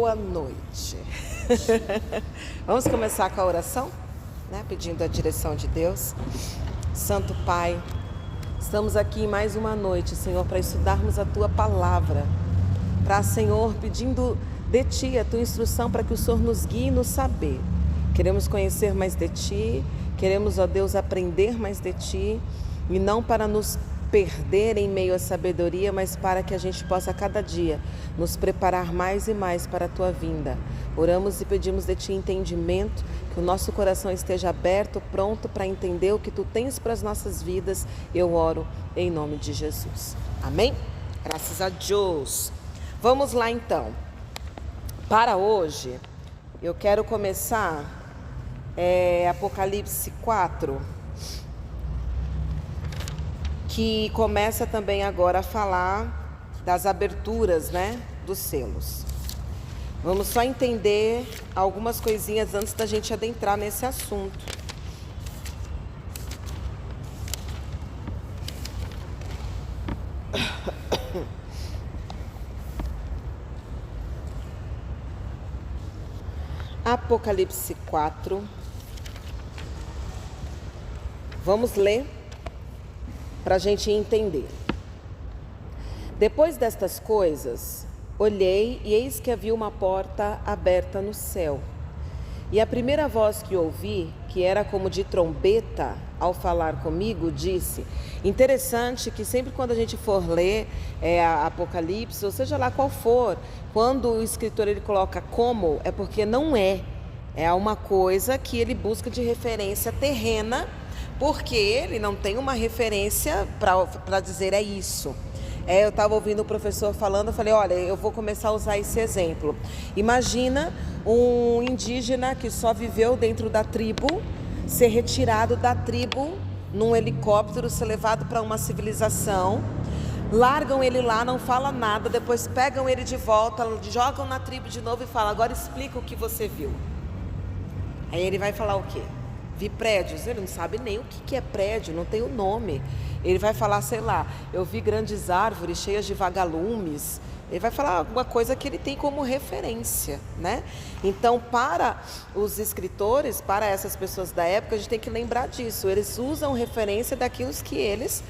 Boa noite. Vamos começar com a oração, né? Pedindo a direção de Deus. Santo Pai, estamos aqui mais uma noite, Senhor, para estudarmos a Tua Palavra. Para, Senhor, pedindo de Ti a Tua instrução para que o Senhor nos guie no saber. Queremos conhecer mais de Ti, queremos, ó Deus, aprender mais de Ti, e não para nos perder em meio à sabedoria, mas para que a gente possa a cada dia nos preparar mais e mais para a Tua vinda. Oramos e pedimos de Ti entendimento, que o nosso coração esteja aberto, pronto para entender o que Tu tens para as nossas vidas. Eu oro em nome de Jesus. Amém? Graças a Deus. Vamos lá então. Para hoje, eu quero começar Apocalipse 4, que começa também agora a falar das aberturas, né, dos selos. Vamos só entender algumas coisinhas antes da gente adentrar nesse assunto. Apocalipse 4. Vamos ler para a gente entender. Depois destas coisas, olhei e eis que havia uma porta aberta no céu. E a primeira voz que ouvi, que era como de trombeta, ao falar comigo, disse... Interessante que sempre quando a gente for ler Apocalipse, ou seja lá qual for, quando o escritor ele coloca como, é porque não é. É uma coisa que ele busca de referência terrena, porque ele não tem uma referência para dizer é isso. Eu estava ouvindo o professor falando, eu falei, olha, eu vou começar a usar esse exemplo. Imagina um indígena que só viveu dentro da tribo, ser retirado da tribo num helicóptero, ser levado para uma civilização, largam ele lá, não fala nada, depois pegam ele de volta, jogam na tribo de novo e falam, agora explica o que você viu. Aí ele vai falar o quê? Vi prédios, ele não sabe nem o que é prédio, não tem o nome. Ele vai falar, sei lá, eu vi grandes árvores cheias de vagalumes. Ele vai falar alguma coisa que ele tem como referência, né? Então, para os escritores, para essas pessoas da época, a gente tem que lembrar disso. Eles usam referência daquilo que eles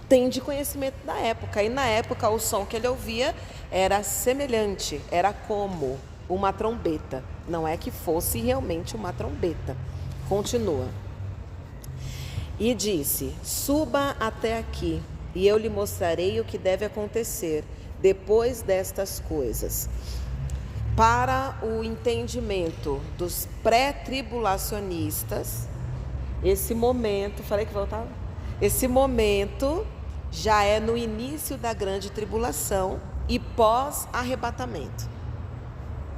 têm de conhecimento da época. E na época, o som que ele ouvia era semelhante, era como uma trombeta. Não é que fosse realmente uma trombeta. Continua. E disse, suba até aqui, e eu lhe mostrarei o que deve acontecer depois destas coisas. Para o entendimento dos pré-tribulacionistas, esse momento, falei que voltava? Esse momento já é no início da grande tribulação e pós-arrebatamento.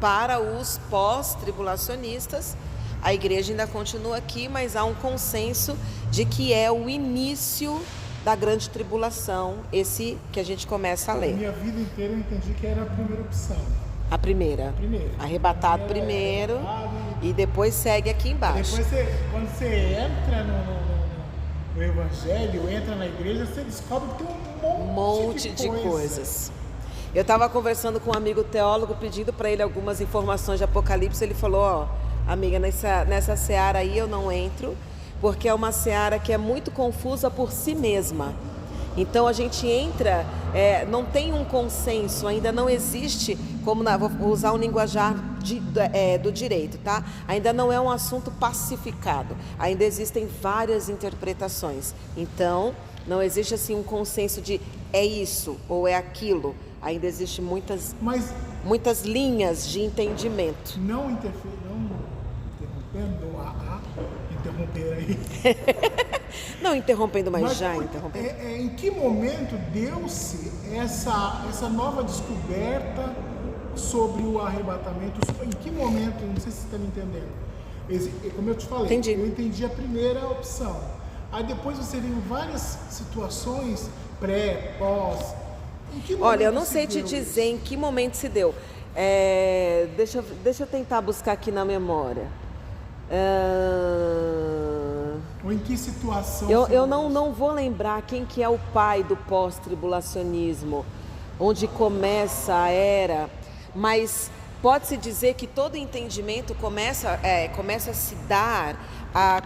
Para os pós-tribulacionistas, a igreja ainda continua aqui, mas há um consenso de que é o início da grande tribulação, esse que a gente começa a ler. A minha vida inteira eu entendi que era a primeira opção. A primeira. Arrebatado primeiro e depois segue aqui embaixo. Depois, quando você entra no evangelho, entra na igreja, você descobre que tem um monte de coisas. Eu estava conversando com um amigo teólogo, pedindo para ele algumas informações de Apocalipse. Ele falou, ó, amiga, nessa seara aí eu não entro, porque é uma seara que é muito confusa por si mesma. Então a gente entra, não tem um consenso, ainda não existe, vou usar um linguajar do direito, tá? Ainda não é um assunto pacificado, ainda existem várias interpretações. Então não existe assim um consenso de é isso ou é aquilo. Ainda existem muitas linhas de entendimento. Não interromper aí. Não interrompendo, mas já interrompendo. Em que momento deu-se essa nova descoberta sobre o arrebatamento? Em que momento? Não sei se você está me entendendo. Como eu te falei, Entendi. Eu entendi a primeira opção. Aí depois você viu várias situações pré, pós. Olha, eu não sei te dizer em que momento se deu. Deixa eu tentar buscar aqui na memória. Ou em que situação? Eu não vou lembrar quem que é o pai do pós-tribulacionismo, onde começa a era, mas Pode-se dizer que todo entendimento começa a se dar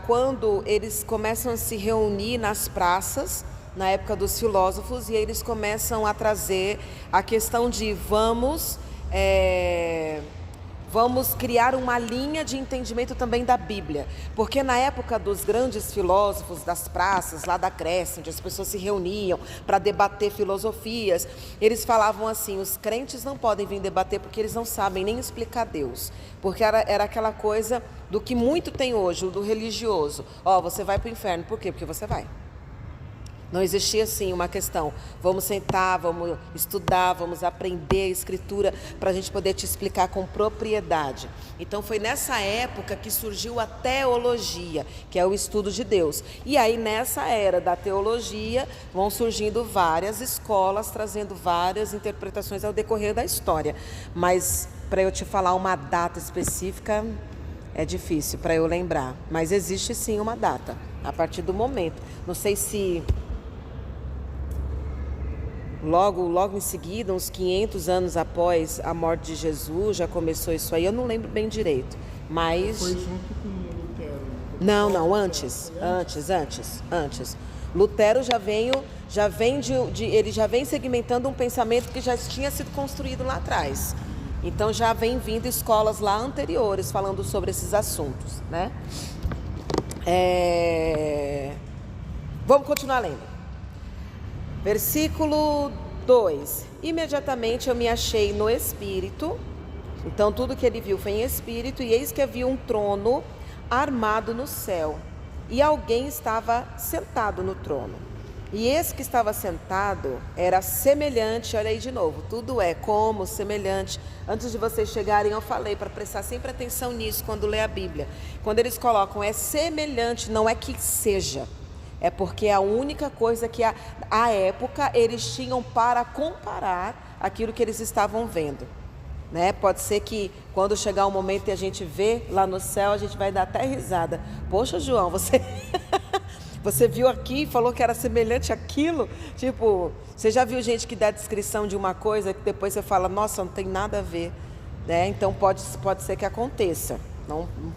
quando eles começam a se reunir nas praças, na época dos filósofos, e eles começam a trazer a questão de vamos criar uma linha de entendimento também da Bíblia. Porque na época dos grandes filósofos das praças, lá da Grécia, onde as pessoas se reuniam para debater filosofias, eles falavam assim: os crentes não podem vir debater porque eles não sabem nem explicar Deus. Porque era aquela coisa do que muito tem hoje, o do religioso. Você vai para o inferno. Por quê? Porque você vai. Não existia assim uma questão, vamos sentar, vamos estudar, vamos aprender a escritura para a gente poder te explicar com propriedade. Então foi nessa época que surgiu a teologia, que é o estudo de Deus. E aí nessa era da teologia vão surgindo várias escolas, trazendo várias interpretações ao decorrer da história. Mas para eu te falar uma data específica é difícil para eu lembrar. Mas existe sim uma data, a partir do momento. Não sei se... Logo em seguida, uns 500 anos após a morte de Jesus, já começou isso aí. Eu não lembro bem direito, mas... Foi junto com Lutero? Não, antes. Lutero ele já vem segmentando um pensamento que já tinha sido construído lá atrás. Então já vem vindo escolas lá anteriores falando sobre esses assuntos, né? Vamos continuar lendo. Versículo 2. Imediatamente eu me achei no Espírito. Então tudo que ele viu foi em Espírito. E eis que havia um trono armado no céu. E alguém estava sentado no trono. E esse que estava sentado era semelhante, olha aí de novo, tudo é como, semelhante. Antes de vocês chegarem eu falei para prestar sempre atenção nisso quando lê a Bíblia. Quando eles colocam é semelhante, não é que seja. É porque é a única coisa que à época eles tinham para comparar aquilo que eles estavam vendo, né? Pode ser que quando chegar o momento e a gente vê lá no céu, a gente vai dar até risada. Poxa, João, você viu aqui e falou que era semelhante àquilo? Tipo, você já viu gente que dá descrição de uma coisa que depois você fala, nossa, não tem nada a ver, né? Então pode ser que aconteça,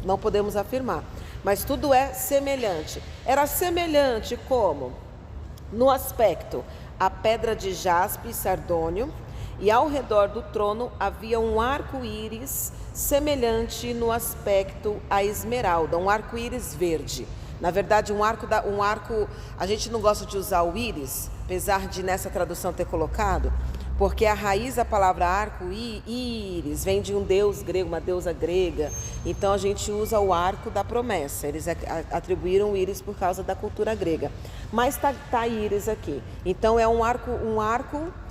não podemos afirmar. Mas tudo é semelhante. Era semelhante como? No aspecto, a pedra de jaspe e sardônio, e ao redor do trono havia um arco-íris semelhante no aspecto à esmeralda, um arco-íris verde. Na verdade, um arco, a gente não gosta de usar o íris, apesar de nessa tradução ter colocado, porque a raiz da palavra arco-íris vem de um deus grego, uma deusa grega. Então a gente usa o arco da promessa. Eles atribuíram o íris por causa da cultura grega. Mas tá íris aqui. Então é um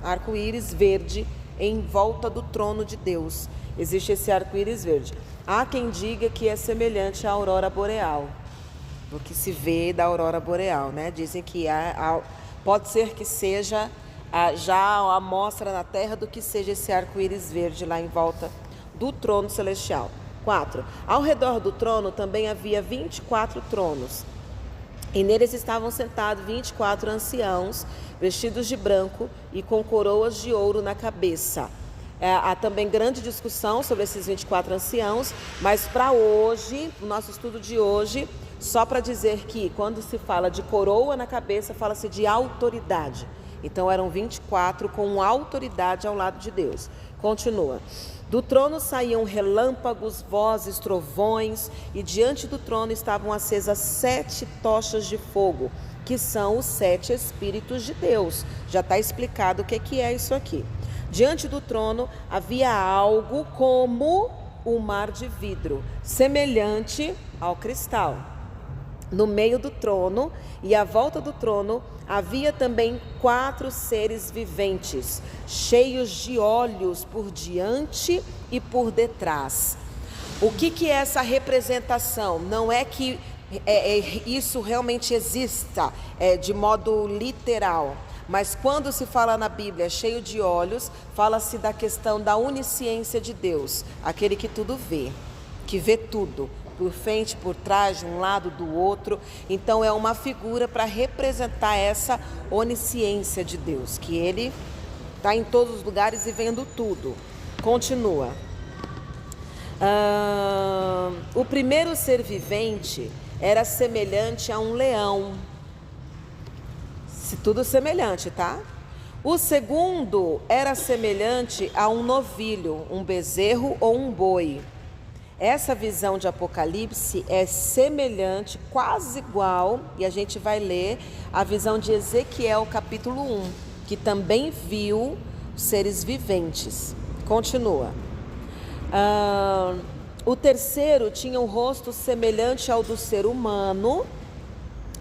arco-íris verde em volta do trono de Deus. Existe esse arco-íris verde. Há quem diga que é semelhante à aurora boreal, do que se vê da aurora boreal, né? Dizem que pode ser que seja já a amostra na terra do que seja esse arco-íris verde lá em volta do trono celestial. 4. Ao redor do trono também havia 24 tronos, e neles estavam sentados 24 anciãos, vestidos de branco e com coroas de ouro na cabeça. Há também grande discussão sobre esses 24 anciãos, mas para hoje, o nosso estudo de hoje, só para dizer que quando se fala de coroa na cabeça, fala-se de autoridade. Então eram 24 com autoridade ao lado de Deus. Continua. Do trono saíam relâmpagos, vozes, trovões, e diante do trono estavam acesas 7 tochas de fogo, que são os 7 Espíritos de Deus. Já está explicado o que é isso aqui. Diante do trono havia algo como o mar de vidro, semelhante ao cristal. No meio do trono e à volta do trono havia também 4 seres viventes, cheios de olhos por diante e por detrás. O que é essa representação? Não é que isso realmente exista de modo literal, mas quando se fala na Bíblia cheio de olhos, fala-se da questão da onisciência de Deus, aquele que tudo vê, que vê tudo, por frente, por trás, de um lado, do outro. Então é uma figura para representar essa onisciência de Deus, que ele está em todos os lugares e vendo tudo. Continua. O primeiro ser vivente era semelhante a um leão. Tudo semelhante, tá? O segundo era semelhante a um novilho, um bezerro ou um boi. Essa visão de Apocalipse é semelhante, quase igual, e a gente vai ler a visão de Ezequiel, capítulo 1, que também viu seres viventes. Continua. O terceiro tinha um rosto semelhante ao do ser humano,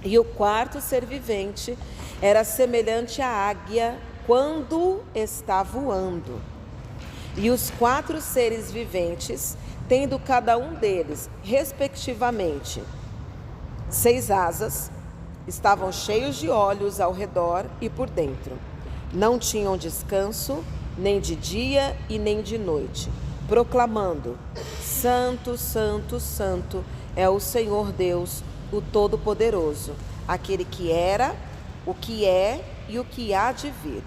e o quarto ser vivente era semelhante à águia quando está voando. E os 4 seres viventes, tendo cada um deles, respectivamente, 6 asas, estavam cheios de olhos ao redor e por dentro. Não tinham descanso, nem de dia e nem de noite, proclamando: Santo, Santo, Santo é o Senhor Deus, o Todo-Poderoso, aquele que era, o que é e o que há de vir.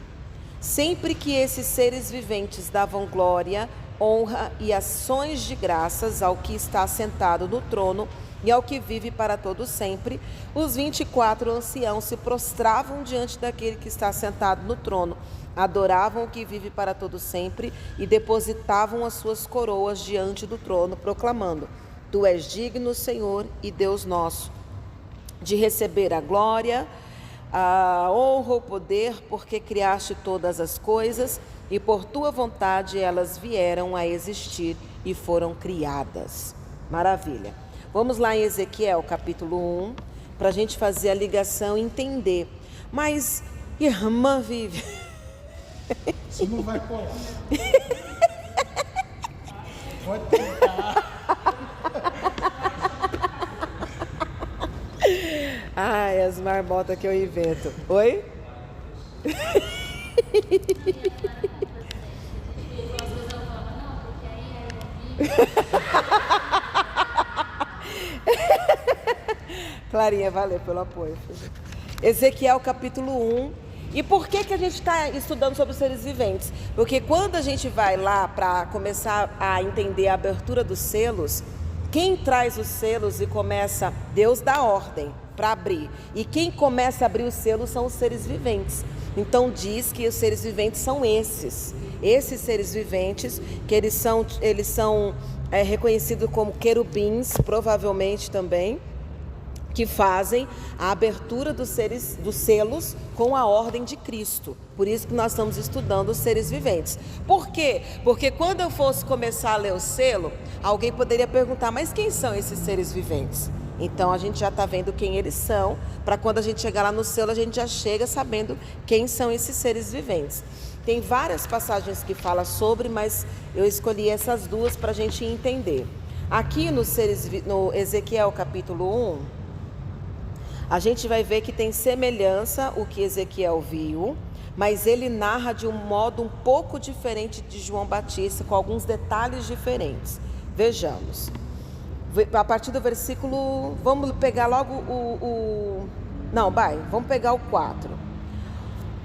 Sempre que esses seres viventes davam glória, honra e ações de graças ao que está sentado no trono e ao que vive para todo sempre, os 24 anciãos se prostravam diante daquele que está sentado no trono, adoravam o que vive para todo sempre e depositavam as suas coroas diante do trono, proclamando: Tu és digno, Senhor e Deus nosso, de receber a glória, a honra, o poder, porque criaste todas as coisas e por tua vontade elas vieram a existir e foram criadas. Maravilha. Vamos lá em Ezequiel capítulo 1, para a gente fazer a ligação e entender. Mas, irmã Vivi, isso não vai colar. Pode tentar. Ai, as marmotas que eu invento. Oi? Clarinha, valeu pelo apoio. Ezequiel capítulo 1. E por que a gente está estudando sobre os seres viventes? Porque quando a gente vai lá para começar a entender a abertura dos selos, quem traz os selos e começa, Deus dá ordem para abrir. E quem começa a abrir os selos são os seres viventes. Então diz que os seres viventes são esses seres viventes, que eles são reconhecidos como querubins, provavelmente também, que fazem a abertura dos selos com a ordem de Cristo. Por isso que nós estamos estudando os seres viventes. Por quê? Porque quando eu fosse começar a ler o selo, alguém poderia perguntar: mas quem são esses seres viventes? Então a gente já está vendo quem eles são, para quando a gente chegar lá no selo, a gente já chega sabendo quem são esses seres viventes. Tem várias passagens que falam sobre, mas eu escolhi essas duas para a gente entender. Aqui no Ezequiel capítulo 1, a gente vai ver que tem semelhança o que Ezequiel viu, mas ele narra de um modo um pouco diferente de João Batista, com alguns detalhes diferentes. Vejamos. A partir do versículo, vamos pegar logo vamos pegar o 4.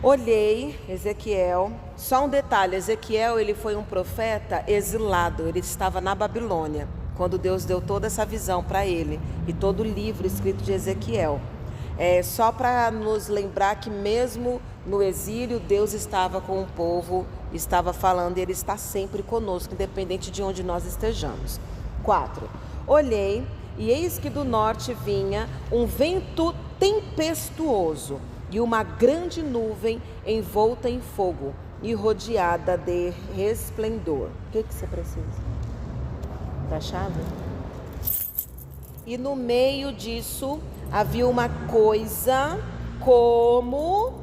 Olhei, Ezequiel, só um detalhe, Ezequiel ele foi um profeta exilado, ele estava na Babilônia, quando Deus deu toda essa visão para ele, e todo o livro escrito de Ezequiel. Só para nos lembrar que mesmo no exílio, Deus estava com o povo, estava falando, e Ele está sempre conosco, independente de onde nós estejamos. 4. Olhei, e eis que do norte vinha um vento tempestuoso, e uma grande nuvem envolta em fogo, e rodeada de resplendor. O que você precisa? Da chave? E no meio disso havia uma coisa como,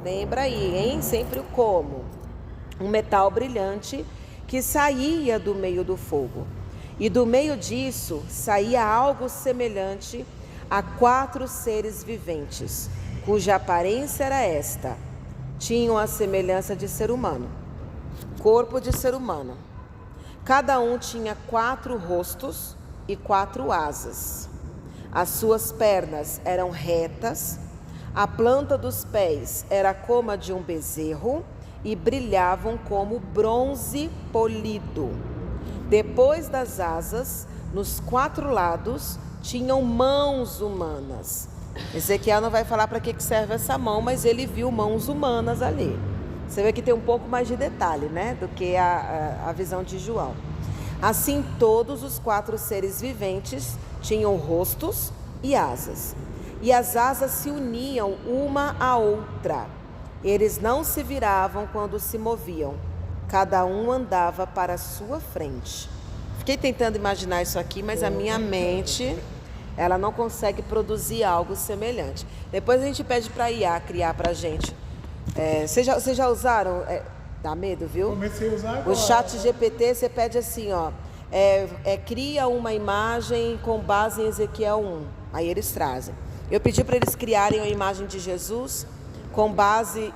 lembra aí, hein? Sempre o como. Um metal brilhante que saía do meio do fogo. E do meio disso saía algo semelhante a 4 seres viventes, cuja aparência era esta. Tinham a semelhança de ser humano, corpo de ser humano. Cada um tinha 4 rostos e 4 asas. As suas pernas eram retas, a planta dos pés era como a de um bezerro e brilhavam como bronze polido. Depois das asas, nos 4 lados, tinham mãos humanas. Ezequiel não vai falar para que serve essa mão, mas ele viu mãos humanas ali. Você vê que tem um pouco mais de detalhe, né, do que a visão de João. Assim, todos os 4 seres viventes tinham rostos e asas. E as asas se uniam uma à outra. Eles não se viravam quando se moviam. Cada um andava para a sua frente. Fiquei tentando imaginar isso aqui, mas a minha mente, ela não consegue produzir algo semelhante. Depois a gente pede para a IA criar para a gente. Vocês já usaram? Dá medo, viu? Comecei a usar agora. O chat GPT, você pede assim, ó. Cria uma imagem com base em Ezequiel 1. Aí eles trazem. Eu pedi para eles criarem a imagem de Jesus com base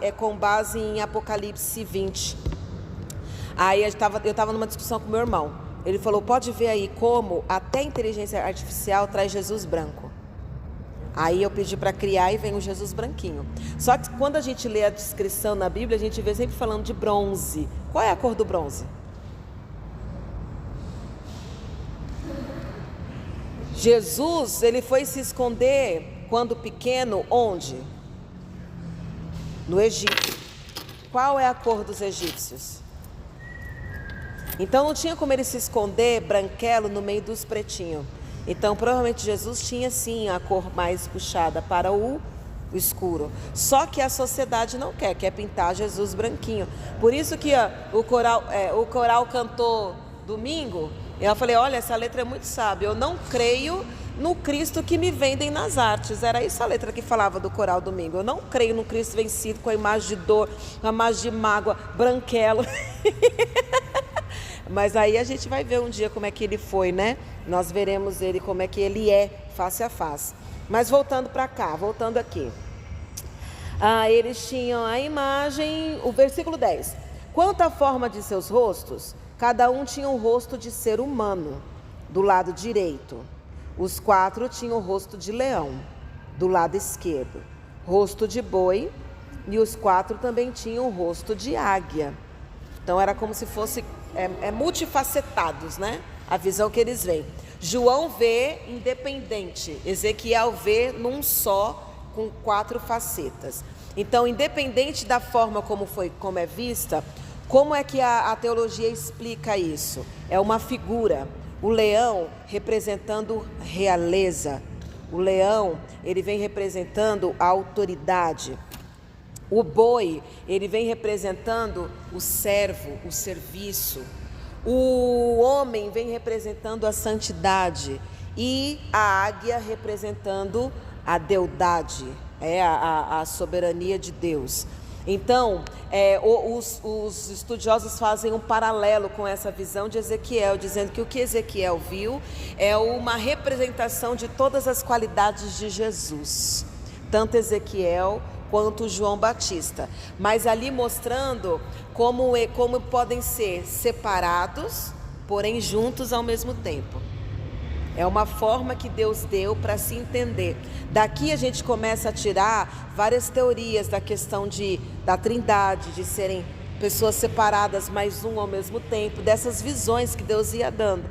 em Apocalipse 20. Aí eu estava numa discussão com meu irmão. Ele falou, pode ver aí como até a inteligência artificial traz Jesus branco. Aí eu pedi para criar e vem o Jesus branquinho. Só que quando a gente lê a descrição na Bíblia, a gente vê sempre falando de bronze. Qual é a cor do bronze? Jesus, ele foi se esconder quando pequeno, onde? No Egito. Qual é a cor dos egípcios? Então não tinha como ele se esconder branquelo no meio dos pretinhos. Então provavelmente Jesus tinha sim a cor mais puxada para o escuro. Só que a sociedade não quer pintar Jesus branquinho. Por isso que o coral cantou domingo. Eu falei, olha, essa letra é muito sábia. Eu não creio no Cristo que me vendem nas artes. Era isso a letra que falava do coral domingo. Eu não creio no Cristo vencido com a imagem de dor, com a imagem de mágoa, branquelo. Mas aí a gente vai ver um dia como é que ele foi, né? Nós veremos ele como é que ele é, face a face. Mas voltando para cá, voltando aqui. Eles tinham a imagem, o versículo 10. Quanto à forma de seus rostos, cada um tinha um rosto de ser humano, do lado direito. Os 4 tinham o rosto de leão, do lado esquerdo. Rosto de boi, e os 4 também tinham o rosto de águia. Então era como se fosse multifacetados, né? A visão que eles veem. João vê independente, Ezequiel vê num só, com 4 facetas. Então, independente da forma como é vista, como é que a teologia explica isso? É uma figura. O leão representando realeza. O leão, ele vem representando a autoridade. O boi, ele vem representando o servo, o serviço. O homem vem representando a santidade. E a águia representando a deidade, a soberania de Deus. Então, os estudiosos fazem um paralelo com essa visão de Ezequiel, dizendo que o que Ezequiel viu é uma representação de todas as qualidades de Jesus. Tanto Ezequiel quanto João Batista, mas ali mostrando como podem ser separados, porém juntos ao mesmo tempo. É uma forma que Deus deu para se entender. Daqui a gente começa a tirar várias teorias da questão da trindade, de serem pessoas separadas, mas um ao mesmo tempo, dessas visões que Deus ia dando.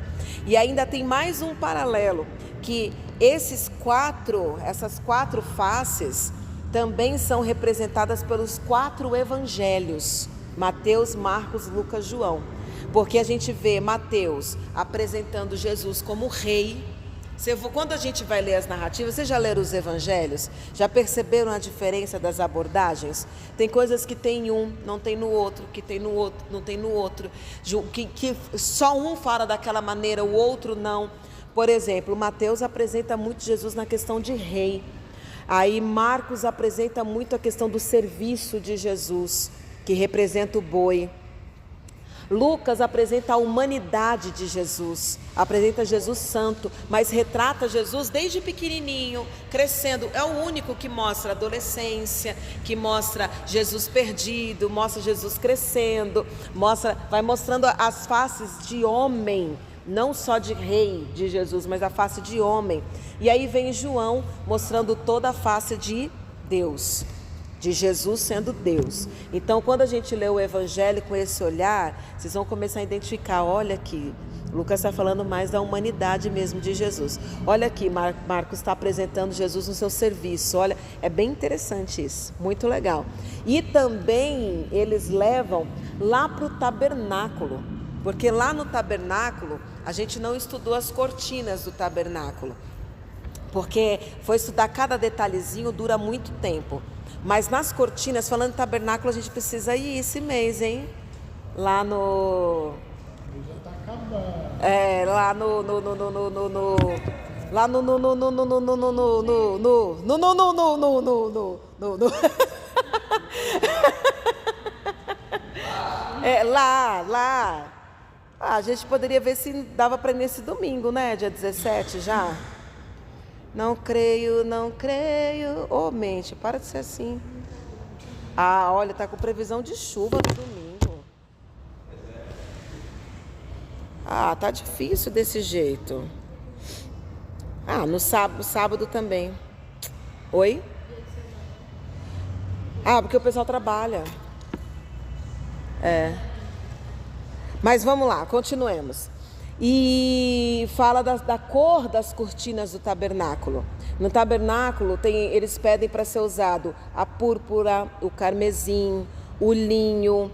E ainda tem mais um paralelo, que essas 4 faces também são representadas pelos 4 evangelhos, Mateus, Marcos, Lucas, João. Porque a gente vê Mateus apresentando Jesus como rei. Quando a gente vai ler as narrativas, vocês já leram os evangelhos? Já perceberam a diferença das abordagens? Tem coisas que tem um, não tem no outro, que tem no outro, não tem no outro. Que só um fala daquela maneira, o outro não. Por exemplo, Mateus apresenta muito Jesus na questão de rei. Aí Marcos apresenta muito a questão do serviço de Jesus, que representa o boi. Lucas apresenta a humanidade de Jesus, apresenta Jesus santo, mas retrata Jesus desde pequenininho, crescendo. É o único que mostra a adolescência, que mostra Jesus perdido, mostra Jesus crescendo, vai mostrando as faces de homem, não só de rei de Jesus, mas a face de homem. E aí vem João mostrando toda a face de Deus, de Jesus sendo Deus. Então, quando a gente lê o Evangelho com esse olhar, vocês vão começar a identificar, olha aqui, Lucas está falando mais da humanidade mesmo de Jesus. Olha aqui, Marcos está apresentando Jesus no seu serviço. Olha, é bem interessante isso, muito legal. E também eles levam lá para o tabernáculo, porque lá no tabernáculo a gente não estudou as cortinas do tabernáculo, porque foi estudar cada detalhezinho, dura muito tempo. Mas nas cortinas, falando de tabernáculo, a gente precisa ir esse mês, hein? Lá no... Já tá acabando. lá no lá. A gente poderia ver se dava para ir nesse domingo, né? Dia 17 já. Não creio. Ô, mente, para de ser assim. Olha, tá com previsão de chuva no domingo. Tá difícil desse jeito. No sábado também. Oi? Porque o pessoal trabalha. Mas vamos lá, continuemos. E fala da cor das cortinas do tabernáculo. No tabernáculo eles pedem para ser usado a púrpura, o carmesim, o linho,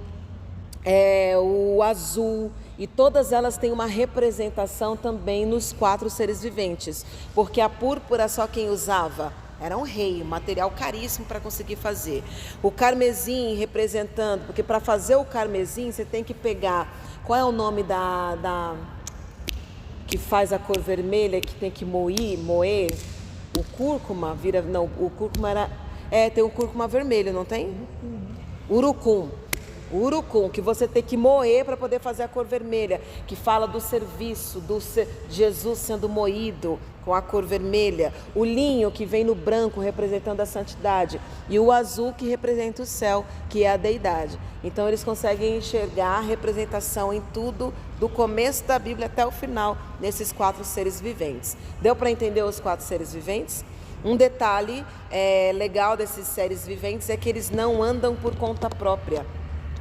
o azul. E todas elas têm uma representação também nos 4 seres viventes. Porque a púrpura só quem usava era um rei, um material caríssimo para conseguir fazer. O carmesim representando, porque para fazer o carmesim você tem que pegar... Qual é o nome da que faz a cor vermelha, que tem que moer? O cúrcuma vira... Não, o cúrcuma era... tem o cúrcuma vermelho, não tem? Urucum. O urucum, que você tem que moer para poder fazer a cor vermelha, que fala do serviço, Jesus sendo moído com a cor vermelha. O linho, que vem no branco, representando a santidade. E o azul, que representa o céu, que é a deidade. Então eles conseguem enxergar a representação em tudo, do começo da Bíblia até o final, nesses 4 seres viventes. Deu para entender os 4 seres viventes? Um detalhe legal desses seres viventes é que eles não andam por conta própria.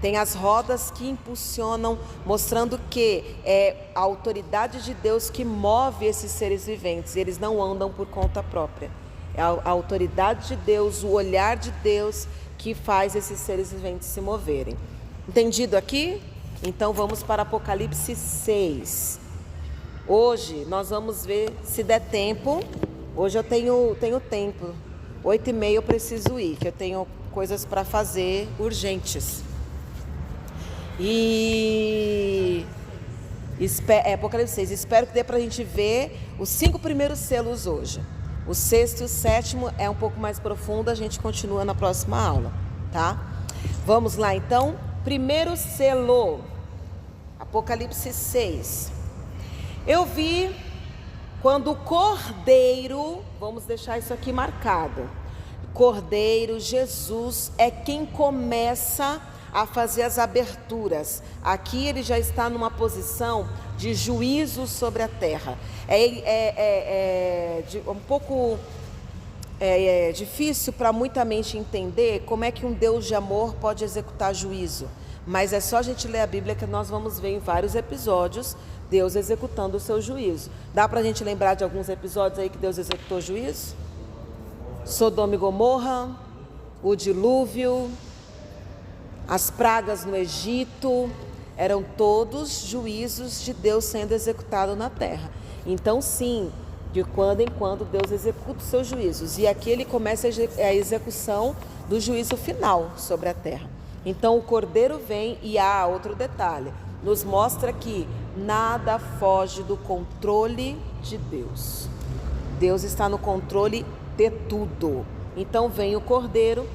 Tem as rodas que impulsionam, mostrando que é a autoridade de Deus que move esses seres viventes. Eles não andam por conta própria. É a autoridade de Deus, o olhar de Deus que faz esses seres viventes se moverem. Entendido aqui? Então vamos para Apocalipse 6. Hoje nós vamos ver, se der tempo. Hoje eu tenho tempo. 8h30 eu preciso ir, que eu tenho coisas para fazer urgentes. E Apocalipse 6, espero que dê para a gente ver os 5 primeiros selos hoje. O 6º e o 7º é um pouco mais profundo, a gente continua na próxima aula, tá? Vamos lá então, primeiro selo, Apocalipse 6. Eu vi quando o Cordeiro, vamos deixar isso aqui marcado, Cordeiro, Jesus, é quem começa a fazer as aberturas. Aqui ele já está numa posição de juízo sobre a terra. Um pouco difícil para muita mente entender como é que um Deus de amor pode executar juízo. Mas é só a gente ler a Bíblia que nós vamos ver em vários episódios Deus executando o seu juízo. Dá para a gente lembrar de alguns episódios aí que Deus executou juízo? Sodoma e Gomorra, o dilúvio, as pragas no Egito, eram todos juízos de Deus sendo executados na terra. Então sim, de quando em quando Deus executa os seus juízos. E aqui ele começa a execução do juízo final sobre a terra. Então o Cordeiro vem e há outro detalhe. Nos mostra que nada foge do controle de Deus. Deus está no controle de tudo. Então vem o Cordeiro,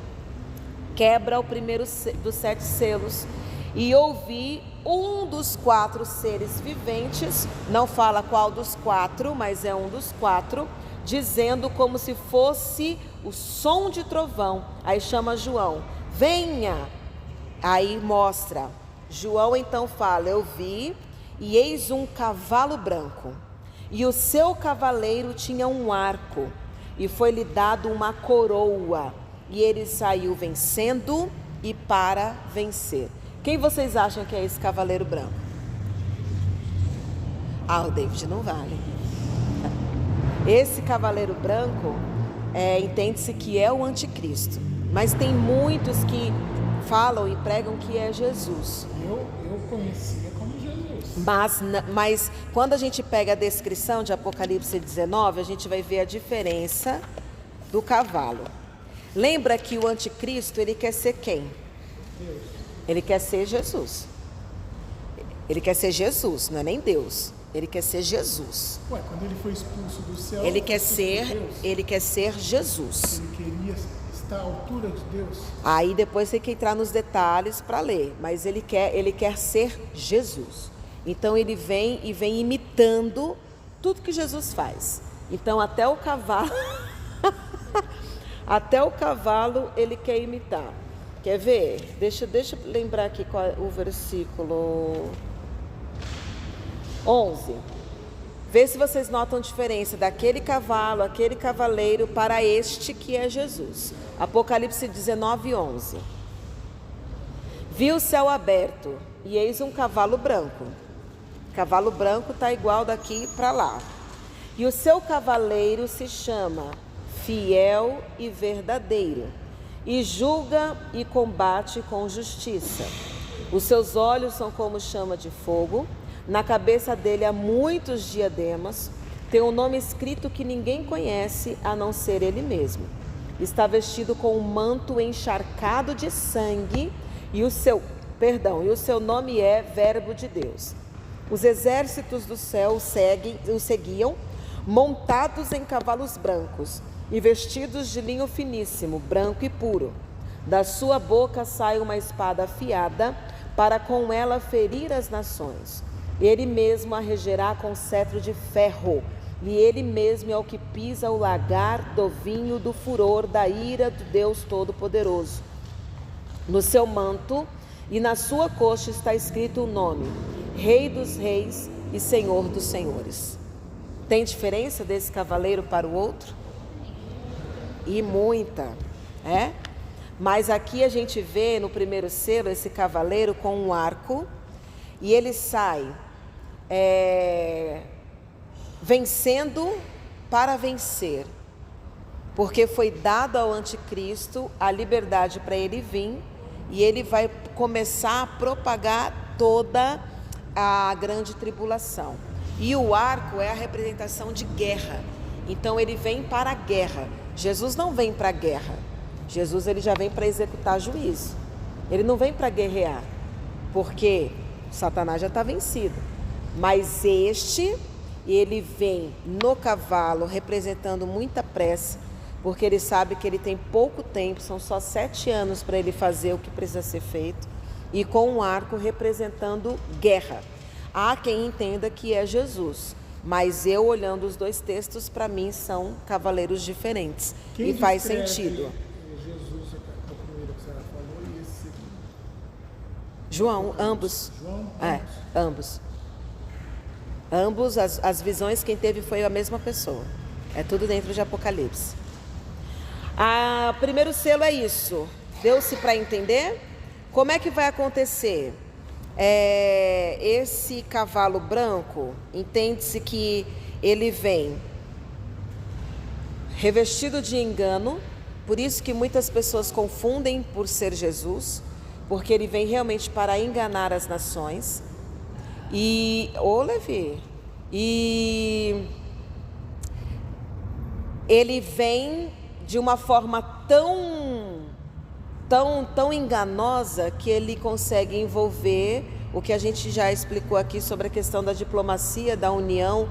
quebra o primeiro dos 7 selos e ouvi um dos 4 seres viventes, não fala qual dos 4, mas é um dos 4, dizendo como se fosse o som de trovão. Aí chama João, venha. Aí mostra, João então fala, eu vi e eis um cavalo branco e o seu cavaleiro tinha um arco e foi-lhe dado uma coroa. E ele saiu vencendo e para vencer. Quem vocês acham que é esse cavaleiro branco? Ah, o David não vale. Esse cavaleiro branco, entende-se que é o anticristo. Mas tem muitos que falam e pregam que é Jesus. Eu conhecia como Jesus. Mas quando a gente pega a descrição de Apocalipse 19, a gente vai ver a diferença do cavalo. Lembra que o anticristo, ele quer ser quem? Deus. Ele quer ser Jesus. Ele quer ser Jesus, não é nem Deus. Ele quer ser Jesus. Ué, quando ele foi expulso do céu, Ele quer Deus, ser Jesus. ele queria estar à altura de Deus. Aí depois tem que entrar nos detalhes para ler, mas ele quer ser Jesus. Então ele vem imitando tudo que Jesus faz. Então até o cavalo até o cavalo ele quer imitar. Quer ver? Deixa eu lembrar aqui qual é o versículo 11. Vê se vocês notam a diferença daquele cavalo, aquele cavaleiro, para este que é Jesus. Apocalipse 19, 11. Vi o céu aberto, e eis um cavalo branco. Cavalo branco está igual daqui para lá. E o seu cavaleiro se chama Fiel e Verdadeiro, e julga e combate com justiça. Os seus olhos são como chama de fogo. Na cabeça dele há muitos diademas, tem um nome escrito que ninguém conhece a não ser ele mesmo. Está vestido com um manto encharcado de sangue e o seu nome é Verbo de Deus. Os exércitos do céu o seguiam, montados em cavalos brancos e vestidos de linho finíssimo, branco e puro. Da sua boca sai uma espada afiada para com ela ferir as nações. Ele mesmo a regerá com cetro de ferro, e ele mesmo é o que pisa o lagar do vinho do furor da ira do Deus Todo-Poderoso. No seu manto e na sua coxa está escrito o nome, Rei dos Reis e Senhor dos Senhores. Tem diferença desse cavaleiro para o outro? E muita, Mas aqui a gente vê no primeiro selo esse cavaleiro com um arco, e ele sai vencendo para vencer, porque foi dado ao anticristo a liberdade para ele vir, e ele vai começar a propagar toda a grande tribulação. E o arco é a representação de guerra, então ele vem para a guerra. Jesus não vem para a guerra, Jesus ele já vem para executar juízo, ele não vem para guerrear, porque Satanás já está vencido. Mas ele vem no cavalo representando muita pressa, porque ele sabe que ele tem pouco tempo, são só 7 anos para ele fazer o que precisa ser feito, e com um arco representando guerra. Há quem entenda que é Jesus, mas eu olhando os dois textos, para mim são cavaleiros diferentes. Quem e faz descreve sentido. Jesus, a primeira que a senhora falou, e esse segundo? João, ambos. João, Ambos. Ambos, as visões quem teve foi a mesma pessoa. É tudo dentro de Apocalipse. Primeiro selo é isso. Deu-se para entender? Como é que vai acontecer? Esse cavalo branco, entende-se que ele vem revestido de engano, por isso que muitas pessoas confundem por ser Jesus, porque ele vem realmente para enganar as nações. E ele vem de uma forma tão enganosa que ele consegue envolver o que a gente já explicou aqui sobre a questão da diplomacia, da união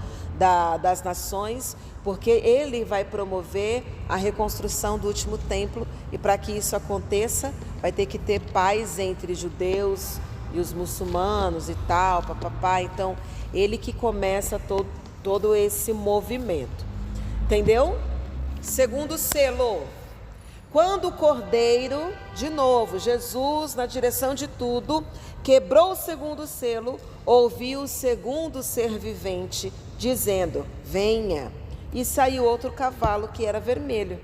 das nações, porque ele vai promover a reconstrução do último templo, e para que isso aconteça vai ter que ter paz entre judeus e os muçulmanos e tal, papapá. Então ele que começa todo esse movimento, entendeu? Segundo selo, quando o Cordeiro, de novo, Jesus na direção de tudo, quebrou o segundo selo, ouviu o segundo ser vivente dizendo, venha, e saiu outro cavalo que era vermelho,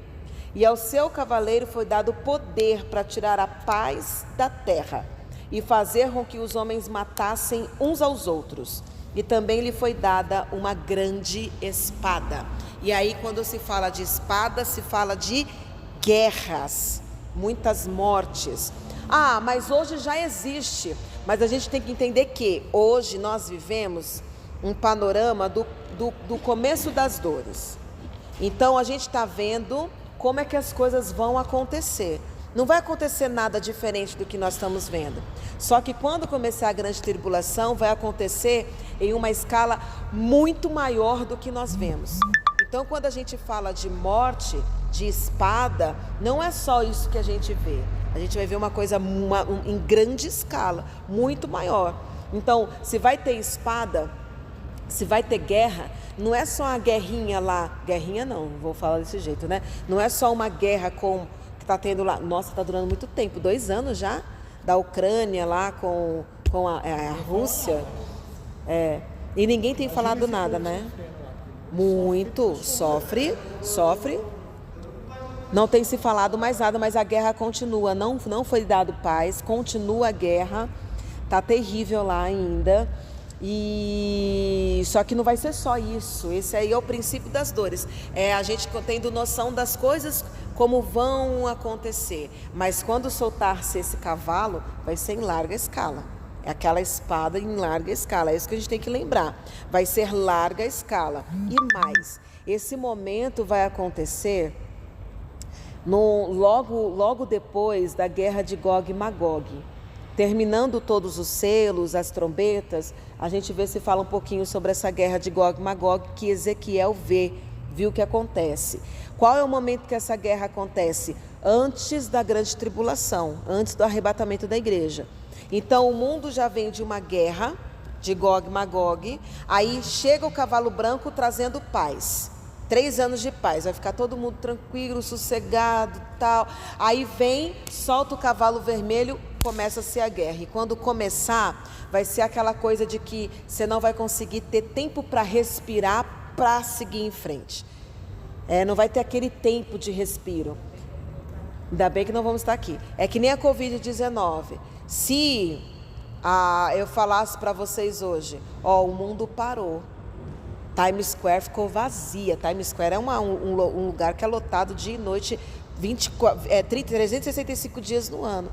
e ao seu cavaleiro foi dado poder para tirar a paz da terra e fazer com que os homens matassem uns aos outros. e também lhe foi dada uma grande espada. E aí, quando se fala de espada, se fala de guerras, muitas mortes. Ah, mas hoje já existe. Mas a gente tem que entender que hoje nós vivemos um panorama do começo das dores. Então a gente está vendo como é que as coisas vão acontecer. Não vai acontecer nada diferente do que nós estamos vendo. Só que quando começar a grande tribulação, vai acontecer em uma escala muito maior do que nós vemos. Então, quando a gente fala de morte, de espada, não é só isso que a gente vê. A gente vai ver uma coisa em grande escala, muito maior. Então, se vai ter espada, se vai ter guerra, não é só uma guerrinha lá. Guerrinha não, vou falar desse jeito, né? Não é só uma guerra que está tendo lá. Nossa, está durando muito tempo, 2 anos já, da Ucrânia lá com a Rússia. E ninguém tem falado nada, né? Muito, sofre. Não tem se falado mais nada, mas a guerra continua. Não foi dado paz, continua a guerra. Tá terrível lá ainda. E só que não vai ser só isso. Esse aí é o princípio das dores. É a gente tendo noção das coisas como vão acontecer. Mas quando soltar-se esse cavalo, vai ser em larga escala. É aquela espada em larga escala. É isso que a gente tem que lembrar. Vai ser larga escala. E mais, esse momento vai acontecer logo depois da guerra de Gog e Magog. Terminando todos os selos, as trombetas, a gente vê se fala um pouquinho sobre essa guerra de Gog e Magog que Ezequiel viu o que acontece. Qual é o momento que essa guerra acontece? Antes da grande tribulação, antes do arrebatamento da igreja. Então o mundo já vem de uma guerra de Gog e Magog, aí chega o cavalo branco trazendo paz. 3 anos de paz, vai ficar todo mundo tranquilo, sossegado, tal. Aí vem, solta o cavalo vermelho, começa-se a guerra. E quando começar, vai ser aquela coisa de que você não vai conseguir ter tempo para respirar, para seguir em frente. Não vai ter aquele tempo de respiro. Ainda bem que não vamos estar aqui. É que nem a Covid-19. Se eu falasse para vocês hoje, o mundo parou. Times Square ficou vazia. Times Square é um lugar que é lotado dia e noite, 365 dias no ano.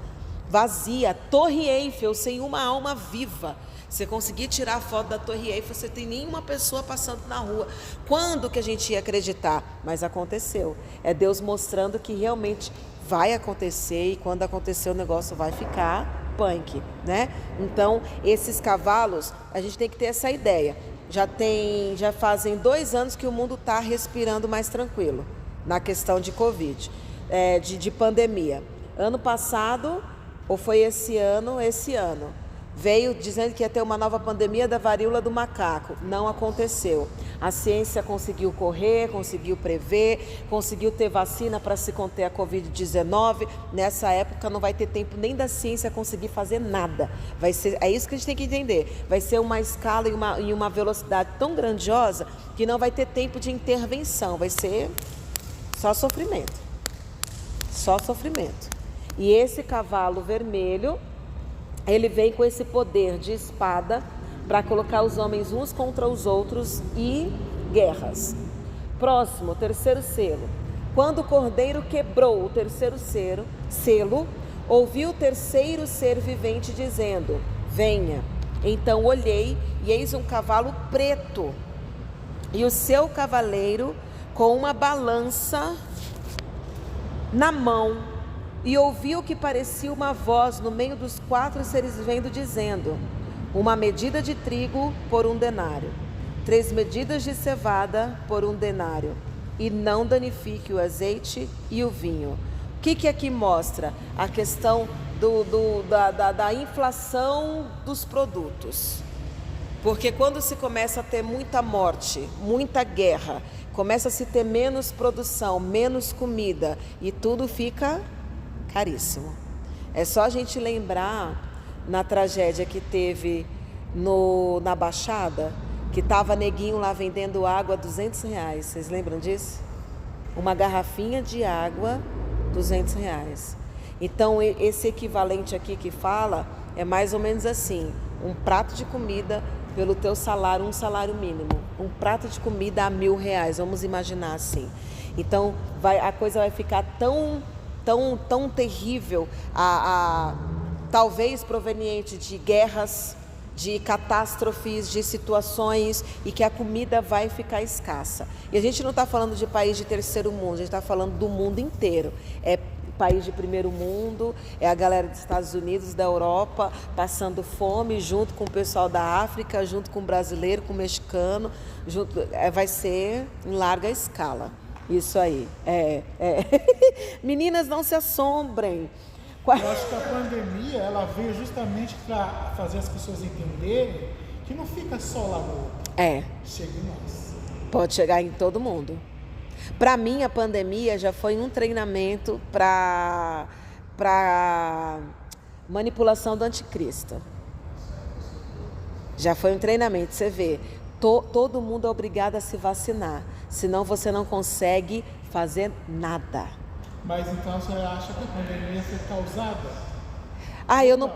Vazia. Torre Eiffel sem uma alma viva. Você conseguir tirar a foto da Torre Eiffel, você tem nenhuma pessoa passando na rua. Quando que a gente ia acreditar? Mas aconteceu. É Deus mostrando que realmente vai acontecer, e quando acontecer o negócio vai ficar punk, né? Então, esses cavalos, a gente tem que ter essa ideia. Já fazem 2 anos que o mundo está respirando mais tranquilo na questão de Covid, de pandemia. Ano passado, ou foi esse ano, veio dizendo que ia ter uma nova pandemia da varíola do macaco. Não aconteceu. A ciência conseguiu correr, conseguiu prever, conseguiu ter vacina para se conter a Covid-19. Nessa época não vai ter tempo nem da ciência conseguir fazer nada. É isso que a gente tem que entender. Vai ser uma escala e uma velocidade tão grandiosa que não vai ter tempo de intervenção. Vai ser só sofrimento. Só sofrimento. E esse cavalo vermelho, ele vem com esse poder de espada para colocar os homens uns contra os outros e guerras. Próximo, 3º selo. Quando o cordeiro quebrou o 3º selo, ouvi o 3º ser vivente dizendo: venha. Então olhei e eis um cavalo preto e o seu cavaleiro com uma balança na mão. E ouvi o que parecia uma voz no meio dos 4 seres viventes dizendo: uma medida de trigo por 1 denário, 3 medidas de cevada por 1 denário, e não danifique o azeite e o vinho. O que aqui mostra? A questão da inflação dos produtos. Porque quando se começa a ter muita morte, muita guerra, começa a se ter menos produção, menos comida, e tudo fica caríssimo. É só a gente lembrar na tragédia que teve na Baixada, que tava neguinho lá vendendo água a R$200. Vocês lembram disso? Uma garrafinha de água, R$200. Então, esse equivalente aqui que fala é mais ou menos assim: um prato de comida pelo teu salário, um salário mínimo. Um prato de comida a R$1.000, vamos imaginar assim. Então a coisa vai ficar tão terrível, talvez proveniente de guerras, de catástrofes, de situações, e que a comida vai ficar escassa. E a gente não está falando de país de terceiro mundo, a gente está falando do mundo inteiro. É país de primeiro mundo, é a galera dos Estados Unidos, da Europa, passando fome, junto com o pessoal da África, junto com o brasileiro, com o mexicano, vai ser em larga escala. Isso aí. Meninas, não se assombrem. Eu acho que a pandemia, ela veio justamente para fazer as pessoas entenderem que não fica só lá no outro. Chega em nós. Pode chegar em todo mundo. Para mim, a pandemia já foi um treinamento para manipulação do anticristo. Já foi um treinamento. Você vê, todo mundo é obrigado a se vacinar, senão você não consegue fazer nada. Mas então você acha que a pandemia foi causada? Eu não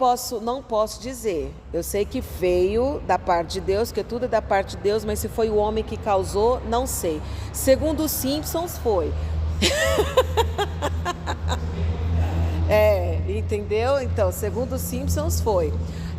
posso dizer. Eu sei que veio da parte de Deus, que tudo é da parte de Deus, mas se foi o homem que causou, não sei. Segundo os Simpsons, foi. Entendeu? Então, segundo os Simpsons, foi.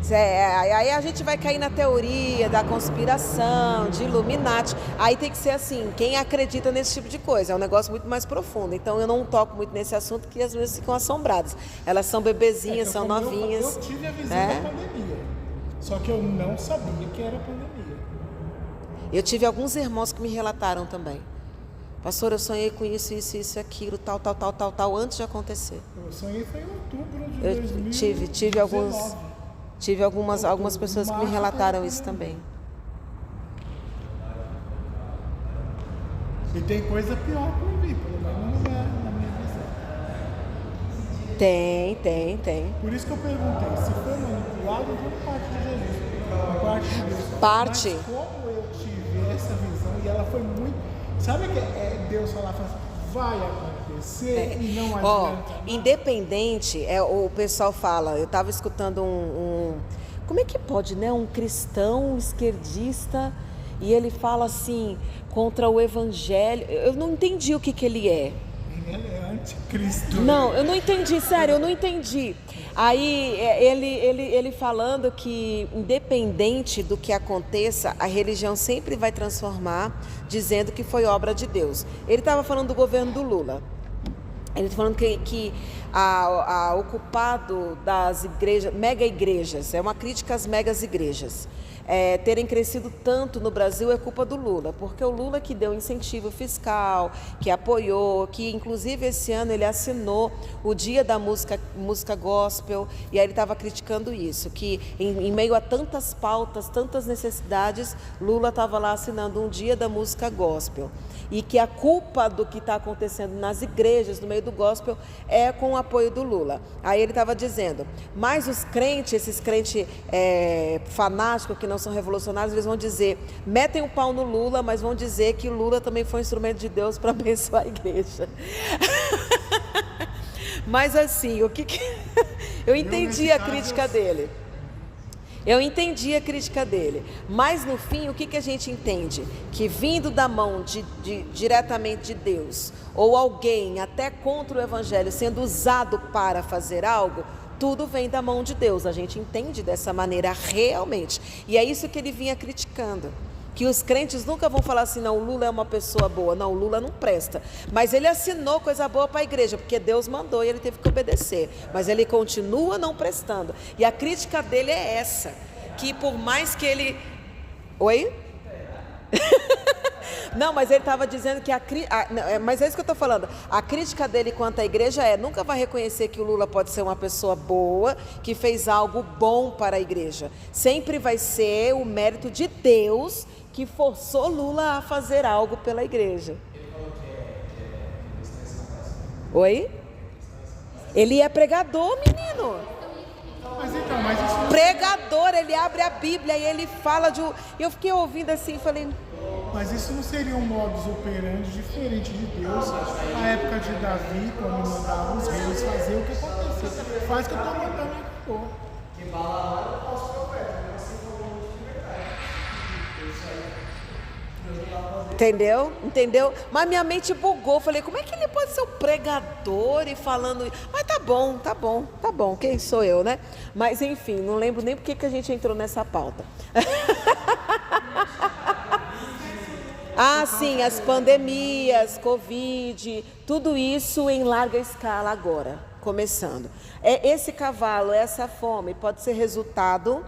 Aí a gente vai cair na teoria da conspiração, de Illuminati. Aí tem que ser assim, quem acredita nesse tipo de coisa. É um negócio muito mais profundo. Então eu não toco muito nesse assunto, que as vezes ficam assombradas. Elas são bebezinhas, são novinhas. Eu tive a visão da pandemia, só que eu não sabia que era pandemia. Eu tive alguns irmãos que me relataram também. Pastor, eu sonhei com isso, aquilo, tal, antes de acontecer. Eu sonhei foi em outubro de 2019. Tive algumas pessoas que me relataram isso também. E tem coisa pior que eu vi, pelo menos na minha visão. Tem. Por isso que eu perguntei, se foi manipulado ou foi parte de Jesus? Parte de Deus. Parte. Mas como eu tive essa visão, e ela foi muito... Sabe que Deus falar assim, vai acontecer e não adianta. Independente, o pessoal fala, eu estava escutando como é que pode, né? Um cristão esquerdista, e ele fala assim, contra o evangelho. Eu não entendi o que ele é. Ele é anticristo. Não, eu não entendi, sério, eu não entendi. Aí ele falando que independente do que aconteça, a religião sempre vai transformar, dizendo que foi obra de Deus. Ele estava falando do governo do Lula. Ele está falando que o culpado das igrejas, mega igrejas, é uma crítica às megas igrejas, terem crescido tanto no Brasil é culpa do Lula, porque o Lula que deu incentivo fiscal, que apoiou, que inclusive esse ano ele assinou o Dia da Música Gospel, e aí ele estava criticando isso, que em meio a tantas pautas, tantas necessidades, Lula estava lá assinando um Dia da Música Gospel, e que a culpa do que está acontecendo nas igrejas, no meio do gospel, é com o apoio do Lula. Aí ele estava dizendo, mas os crentes, esses crentes fanáticos que não são revolucionários, eles vão dizer, metem o pau no Lula, mas vão dizer que o Lula também foi um instrumento de Deus para abençoar a igreja. Mas assim, eu entendi a crítica dele. Eu entendi a crítica dele, mas no fim, o que a gente entende? Que vindo da mão diretamente de Deus, ou alguém até contra o evangelho sendo usado para fazer algo, tudo vem da mão de Deus. A gente entende dessa maneira realmente. E é isso que ele vinha criticando. Que os crentes nunca vão falar assim, não, o Lula é uma pessoa boa. Não, o Lula não presta. Mas ele assinou coisa boa para a igreja, porque Deus mandou e ele teve que obedecer. Mas ele continua não prestando. E a crítica dele é essa, que por mais que ele... Oi? Não, mas ele estava dizendo que mas é isso que eu estou falando. A crítica dele quanto à igreja nunca vai reconhecer que o Lula pode ser uma pessoa boa, que fez algo bom para a igreja. Sempre vai ser o mérito de Deus que forçou Lula a fazer algo pela igreja. Oi? Ele é pregador, menino. Mas isso... Pregador, ele abre a Bíblia e ele fala de... Eu fiquei ouvindo assim e falei... Mas isso não seria um modus operandi diferente de Deus na época de Davi, quando mandava os reis fazer o que aconteceu. Faz o que eu estou mandando e acabou. Entendeu? Entendeu? Mas minha mente bugou. Falei, como é que ele pode ser um pregador e falando... Mas tá bom, tá bom, tá bom. Quem sou eu, né? Mas enfim, não lembro nem porque que a gente entrou nessa pauta. Ah, sim, as pandemias, Covid, tudo isso em larga escala agora, começando. Esse cavalo, essa fome pode ser resultado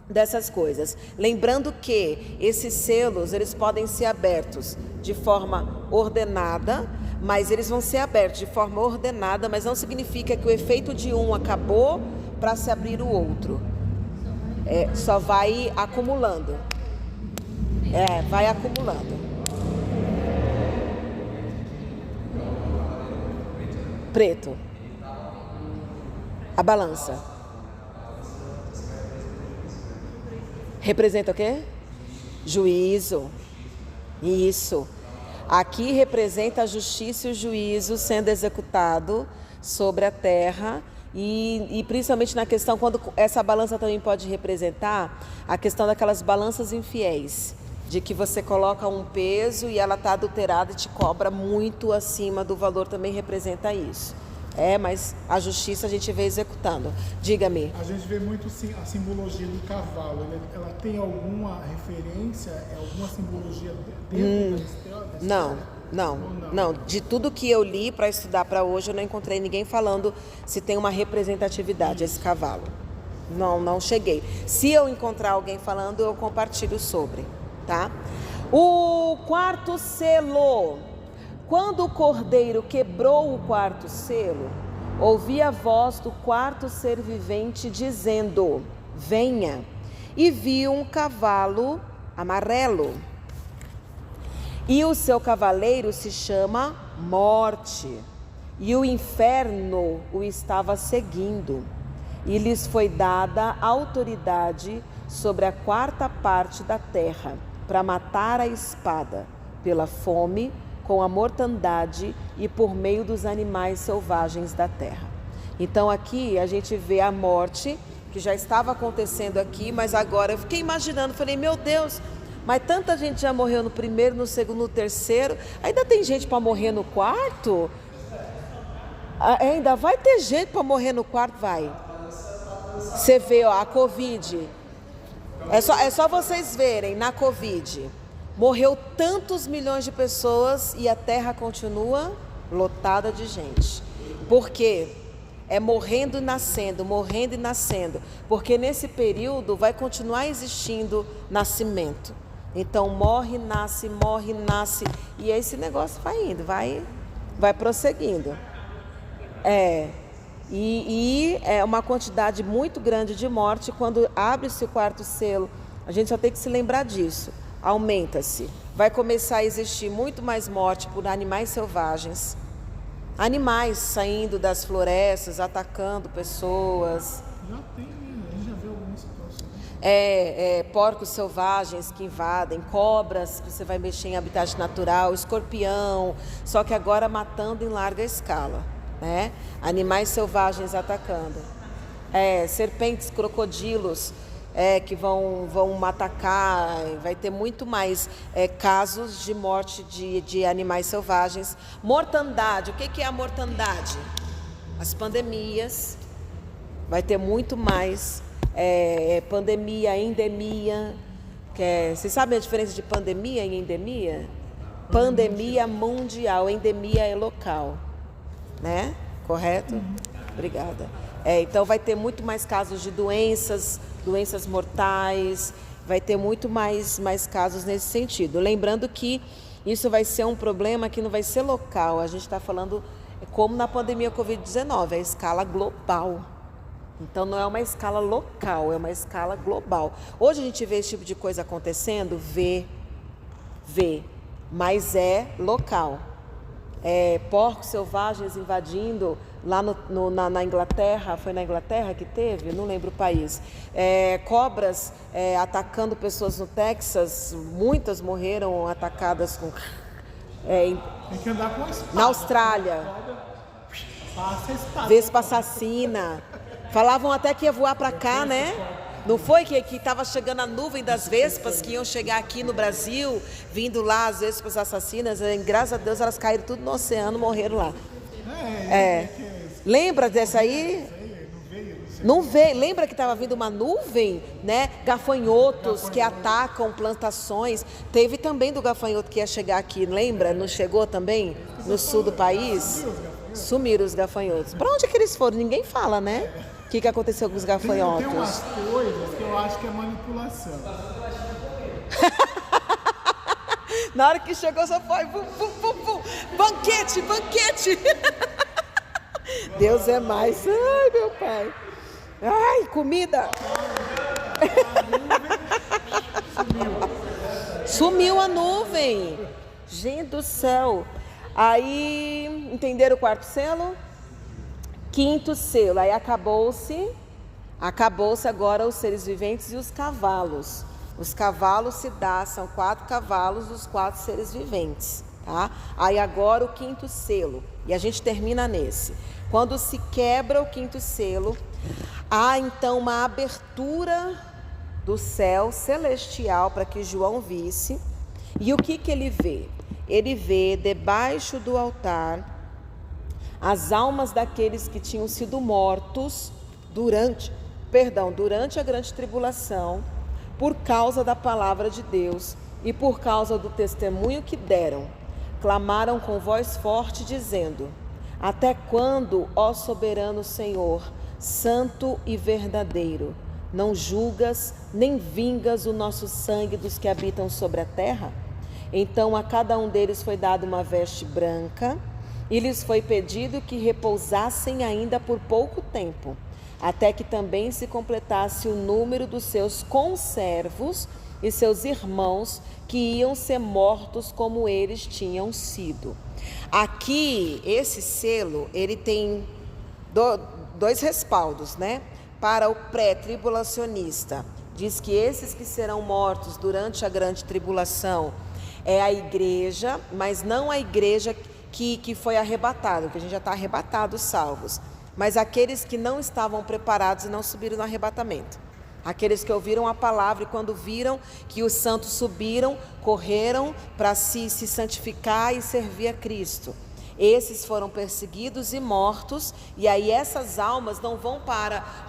dessas coisas. Lembrando que esses selos, eles podem ser abertos de forma ordenada, mas eles vão ser abertos de forma ordenada, mas não significa que o efeito de um acabou para se abrir o outro. Só vai acumulando. Vai acumulando. Preto. A balança. Representa o quê? Juízo. Isso. Aqui representa a justiça e o juízo sendo executado sobre a terra e principalmente na questão, quando essa balança também pode representar a questão daquelas balanças infiéis, de que você coloca um peso e ela está adulterada e te cobra muito acima do valor, também representa isso. Mas a justiça a gente vê executando. Diga-me. A gente vê muito a simbologia do cavalo. Ela tem alguma referência, alguma simbologia dentro da história? Não. De tudo que eu li para estudar para hoje, eu não encontrei ninguém falando se tem uma representatividade esse cavalo. Não cheguei. Se eu encontrar alguém falando, eu compartilho sobre, tá? O quarto selo. Quando o cordeiro quebrou o quarto selo, ouvi a voz do quarto ser vivente dizendo: venha. E vi um cavalo amarelo. E o seu cavaleiro se chama Morte. E o inferno o estava seguindo. E lhes foi dada autoridade sobre a quarta parte da terra, para matar a espada, pela fome, com a mortandade e por meio dos animais selvagens da terra. Então aqui a gente vê a morte, que já estava acontecendo aqui, mas agora eu fiquei imaginando, falei, meu Deus, mas tanta gente já morreu no primeiro, no segundo, no terceiro, ainda tem gente para morrer no quarto? Ainda vai ter gente para morrer no quarto? Vai. Você vê, a Covid, é só vocês verem, na Covid, morreu tantos milhões de pessoas e a terra continua lotada de gente. Por quê? Morrendo e nascendo, porque nesse período vai continuar existindo nascimento. Então morre, nasce, e esse negócio vai indo, vai prosseguindo. E é uma quantidade muito grande de morte. Quando abre-se o quarto selo, a gente só tem que se lembrar disso. Aumenta-se, vai começar a existir muito mais morte por animais selvagens, animais saindo das florestas, atacando pessoas. Já tem, a gente já viu algumas situações. Porcos selvagens que invadem, cobras que você vai mexer em habitat natural, escorpião, só que agora matando em larga escala, né? Animais selvagens atacando, serpentes, crocodilos, que vão atacar, vai ter muito mais casos de morte de animais selvagens. Mortandade, o que é a mortandade? As pandemias, vai ter muito mais pandemia, endemia. Vocês sabem a diferença de pandemia e endemia? Pandemia mundial, endemia é local, né? Correto? Obrigada. Então vai ter muito mais casos de doenças mortais, vai ter muito mais casos nesse sentido. Lembrando que isso vai ser um problema que não vai ser local, a gente está falando como na pandemia Covid-19, é escala global. Então não é uma escala local, é uma escala global. Hoje a gente vê esse tipo de coisa acontecendo, vê, mas é local. Porcos selvagens invadindo lá na Inglaterra, foi na Inglaterra que teve? Não lembro o país. Cobras atacando pessoas no Texas, muitas morreram atacadas com... Tem que andar com a espada. Na Austrália. Passa a espada. Vespa assassina. Falavam até que ia voar para cá, né? Não foi que estava chegando a nuvem das vespas que iam chegar aqui no Brasil, vindo lá as vespas assassinas, e, graças a Deus elas caíram tudo no oceano, morreram lá. Lembra dessa aí? Não veio. Lembra que estava vindo uma nuvem, né? Gafanhotos que atacam plantações. Teve também do gafanhoto que ia chegar aqui, lembra? Não chegou também? No sul do país? Sumiram os gafanhotos. Para onde é que eles foram? Ninguém fala, né? O que aconteceu com os gafanhotos? Tem umas coisas que eu acho que é manipulação. Na hora que chegou só foi bum, bum, bum, bum. Banquete, banquete. Deus é mais. Ai, meu pai. Ai, comida. Sumiu a nuvem. Gente do céu. Aí, entenderam o quarto selo? Quinto selo. Aí acabou-se agora os seres viventes e os cavalos. Os cavalos são 4 cavalos dos 4 seres viventes, tá? Aí agora o quinto selo. E a gente termina nesse. Quando se quebra o quinto selo, há então uma abertura do céu celestial para que João visse. E o que ele vê? Ele vê debaixo do altar as almas daqueles que tinham sido mortos durante a grande tribulação, por causa da palavra de Deus e por causa do testemunho que deram. Clamaram com voz forte, dizendo: até quando, ó soberano Senhor, santo e verdadeiro, não julgas nem vingas o nosso sangue dos que habitam sobre a terra? Então a cada um deles foi dada uma veste branca, e lhes foi pedido que repousassem ainda por pouco tempo, até que também se completasse o número dos seus conservos e seus irmãos que iam ser mortos como eles tinham sido. Aqui, esse selo, ele tem dois respaldos, né? Para o pré-tribulacionista, diz que esses que serão mortos durante a grande tribulação é a igreja, mas não a igreja que foi arrebatada, porque a gente já está arrebatado, salvos, mas aqueles que não estavam preparados e não subiram no arrebatamento. Aqueles que ouviram a palavra e quando viram que os santos subiram, correram para se santificar e servir a Cristo. Esses foram perseguidos e mortos, e aí essas almas não vão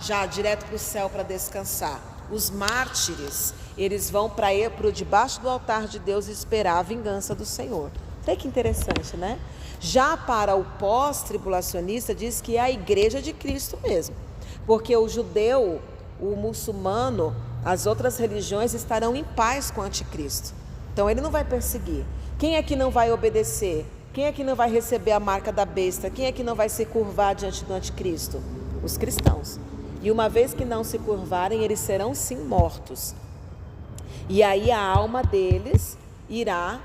já direto para o céu para descansar. Os mártires, eles vão para debaixo do altar de Deus esperar a vingança do Senhor. Até que interessante, né? Já para o pós-tribulacionista, diz que é a igreja de Cristo mesmo. Porque o judeu, o muçulmano, as outras religiões estarão em paz com o anticristo. Então ele não vai perseguir. Quem é que não vai obedecer? Quem é que não vai receber a marca da besta? Quem é que não vai se curvar diante do anticristo? Os cristãos. E uma vez que não se curvarem, eles serão sim mortos. E aí a alma deles irá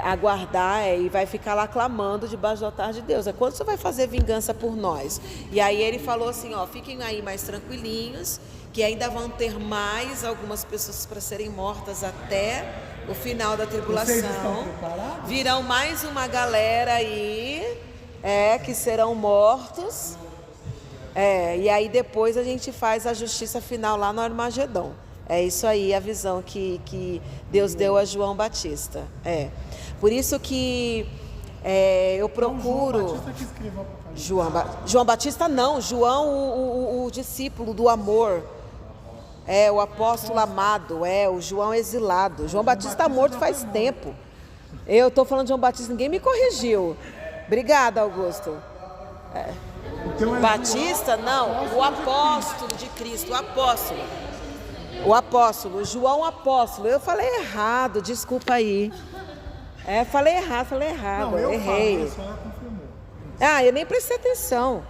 aguardar e vai ficar lá clamando debaixo do altar de Deus. Quando você vai fazer vingança por nós? E aí ele falou assim, fiquem aí mais tranquilinhos, que ainda vão ter mais algumas pessoas para serem mortas até o final da tribulação. Vocês estão preparados? Virão mais uma galera aí, que serão mortos. E aí depois a gente faz a justiça final lá no Armagedon. É isso aí a visão que Deus deu a João Batista. Por isso que eu procuro... João Batista que escreveu Apocalipse. João Batista não, João o discípulo do amor. O apóstolo amado, o João exilado. João Batista morto faz tempo. Eu estou falando de João Batista, ninguém me corrigiu. Obrigada, Augusto. Então Batista, não, o apóstolo de Cristo, o apóstolo. O apóstolo, João apóstolo. Eu falei errado, desculpa aí. Falei errado, eu errei. Falei, a senhora confirmou. Eu nem prestei atenção.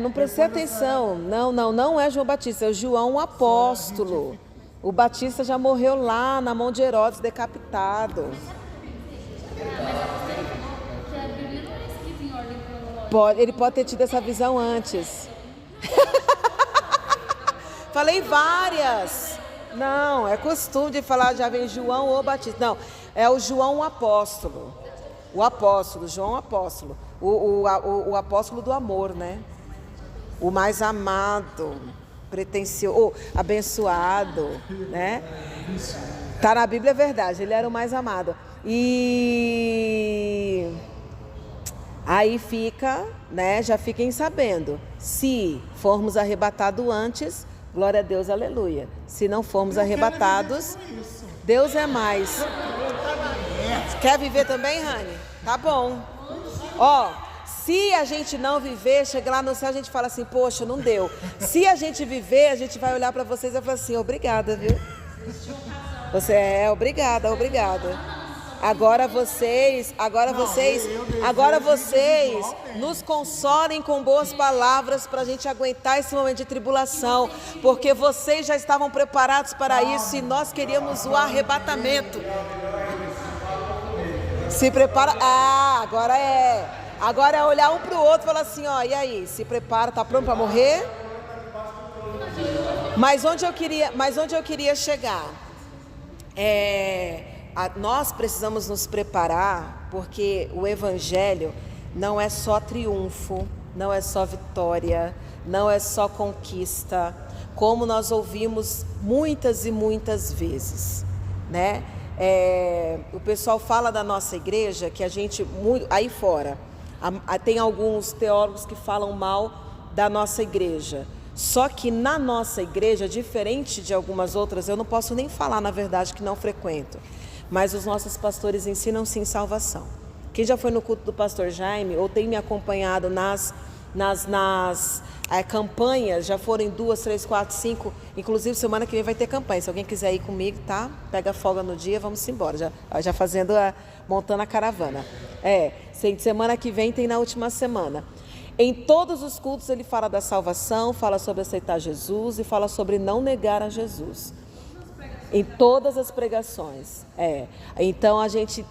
Não prestei atenção. Não é João Batista, é o João apóstolo. O Batista já morreu lá na mão de Herodes, decapitado. Ele pode ter tido essa visão antes. Falei várias. Não, é costume de falar, já vem João ou Batista. Não, é o João apóstolo. O apóstolo, João apóstolo. O apóstolo do amor, né? O mais amado. pretencioso, abençoado, né? Tá na Bíblia, é verdade, ele era o mais amado. E aí fica, né? Já fiquem sabendo, se formos arrebatados antes, glória a Deus, aleluia. Se não formos arrebatados, Deus é mais. Quer viver também, Rani? Tá bom. Ó, se a gente não viver, chega lá no céu, a gente fala assim, poxa, não deu. Se a gente viver, a gente vai olhar para vocês e falar assim, obrigada, viu? Você é obrigada. Agora vocês nos consolem com boas palavras para a gente aguentar esse momento de tribulação, porque vocês já estavam preparados para isso e nós queríamos o arrebatamento. Se prepara. Agora é olhar um para o outro e falar assim, ó, e aí, se prepara, tá pronto para morrer? Mas onde eu queria chegar? Nós precisamos nos preparar, porque o Evangelho não é só triunfo, não é só vitória, não é só conquista, como nós ouvimos muitas e muitas vezes, né? O pessoal fala da nossa igreja que a gente, aí fora, tem alguns teólogos que falam mal da nossa igreja. Só que na nossa igreja, diferente de algumas outras, eu não posso nem falar, na verdade, que não frequento. Mas os nossos pastores ensinam sim salvação. Quem já foi no culto do pastor Jaime, ou tem me acompanhado nas campanhas, já foram em 2, 3, 4, 5, inclusive semana que vem vai ter campanha. Se alguém quiser ir comigo, tá? Pega folga no dia, vamos embora. Já fazendo, montando a caravana. Semana que vem tem na última semana. Em todos os cultos ele fala da salvação, fala sobre aceitar Jesus e fala sobre não negar a Jesus. Em todas as pregações. Então a gente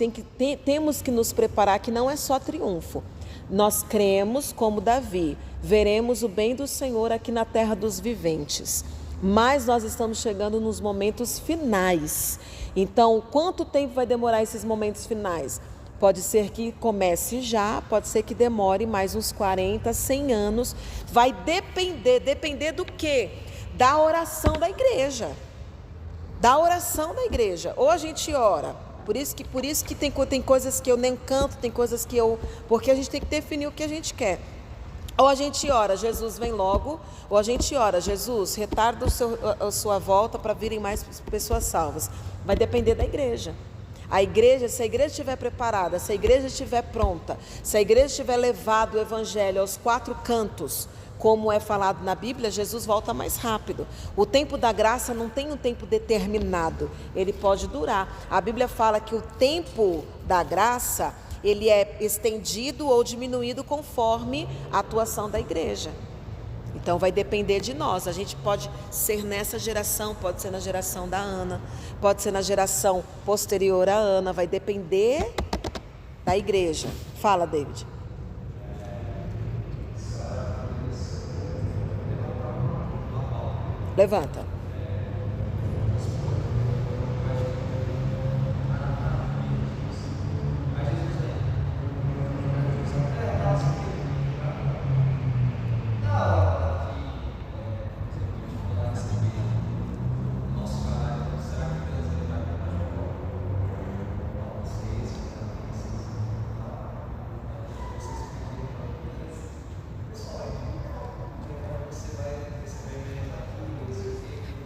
temos que nos preparar, que não é só triunfo. Nós cremos como Davi, veremos o bem do Senhor aqui na terra dos viventes. Mas nós estamos chegando nos momentos finais. Então, quanto tempo vai demorar esses momentos finais? Pode ser que comece já, pode ser que demore mais uns 40, 100 anos. Vai depender do quê? Da oração da igreja. Ou a gente ora. Por isso que tem coisas que eu nem canto, tem coisas que eu... Porque a gente tem que definir o que a gente quer. Ou a gente ora, Jesus vem logo, ou a gente ora, Jesus, retarda a sua volta para virem mais pessoas salvas. Vai depender da igreja. Se a igreja estiver preparada, se a igreja estiver pronta, se a igreja tiver levado o evangelho aos 4 cantos, como é falado na Bíblia, Jesus volta mais rápido. O tempo da graça não tem um tempo determinado, ele pode durar. A Bíblia fala que o tempo da graça, ele é estendido ou diminuído conforme a atuação da igreja. Então vai depender de nós. A gente pode ser nessa geração, pode ser na geração da Ana, pode ser na geração posterior à Ana, vai depender da igreja. Fala, David. Levanta.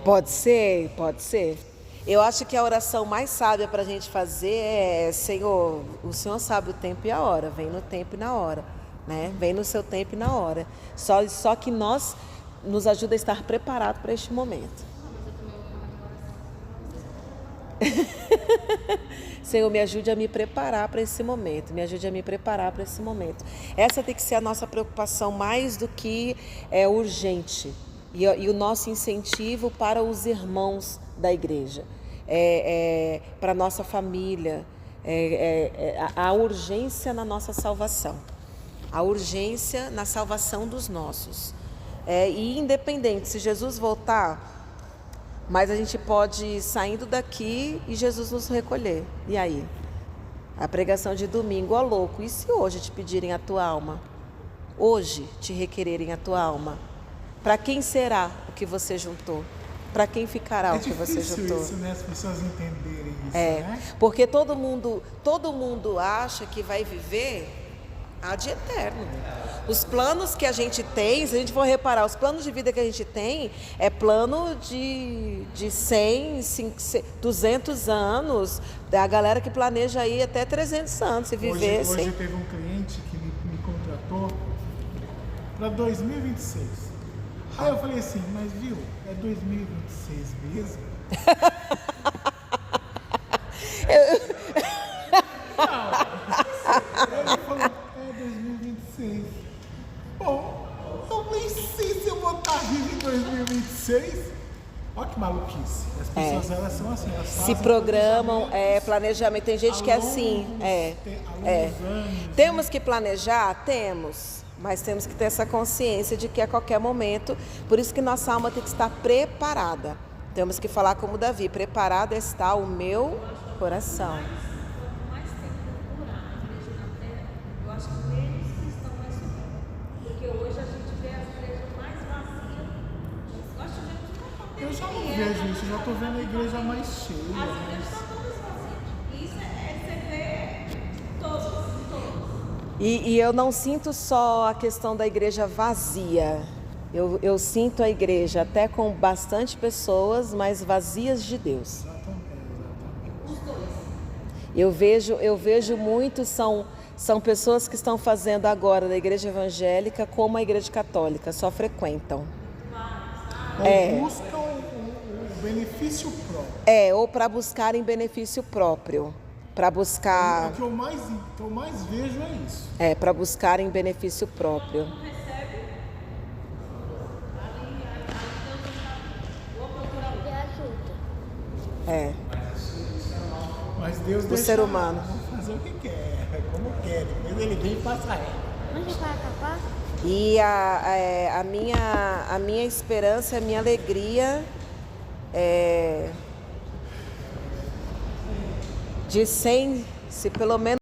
Pode ser. Eu acho que a oração mais sábia para a gente fazer é: Senhor, o Senhor sabe o tempo e a hora, vem no tempo e na hora, né? Vem no seu tempo e na hora. Só que nos ajuda a estar preparado para este momento. Senhor, me ajude a me preparar para esse momento, Essa tem que ser a nossa preocupação mais do que urgente. E o nosso incentivo para os irmãos da igreja, para a nossa família, a urgência na nossa salvação, a urgência na salvação dos nossos. E independente, se Jesus voltar, mas a gente pode ir saindo daqui e Jesus nos recolher. E aí? A pregação de domingo, ó louco, e se hoje te pedirem a tua alma? Hoje te requererem a tua alma? Para quem será o que você juntou? Para quem ficará o que você juntou? Isso, né? As pessoas entenderem isso, né? Porque todo mundo acha que vai viver ad eterno. Os planos que a gente tem, se a gente for reparar, os planos de vida que a gente tem é plano de 100, 200 anos. A galera que planeja aí até 300 anos, se vivesse. Hoje teve um cliente que me contratou para 2026. Aí eu falei assim, mas viu, é 2026 mesmo? Não. Ele falou, é 2026. Bom, eu nem sei se eu vou estar vivo em 2026. Olha que maluquice. As pessoas, elas são assim, elas se programam, planejamento. Tem gente que é assim. Temos que planejar? Temos. Mas temos que ter essa consciência de que a qualquer momento, por isso que nossa alma tem que estar preparada. Temos que falar como Davi, preparado está o meu coração. Mais tempo procurar a igreja na terra, eu acho que menos cristão vai subir. Porque hoje a gente vê as igrejas mais vazias. Nós tivemos uma pandemia. Eu já não vejo isso, eu já estou vendo a igreja mais cheia. As igrejas estão todas vazias. Isso você vê todos. E eu não sinto só a questão da igreja vazia. Eu sinto a igreja até com bastante pessoas, mas vazias de Deus. Eu vejo muitos são pessoas que estão fazendo agora da igreja evangélica como a igreja católica, só frequentam. Ou buscam o benefício próprio. Ou para buscarem benefício próprio. Para buscar. O que eu mais vejo é isso. Para buscarem benefício próprio. Mas Deus do ser humano. Fazer o que quer, como quer. Depois ele vem e passa ré. Onde vai acabar? E a minha esperança, a minha alegria de 100, se pelo menos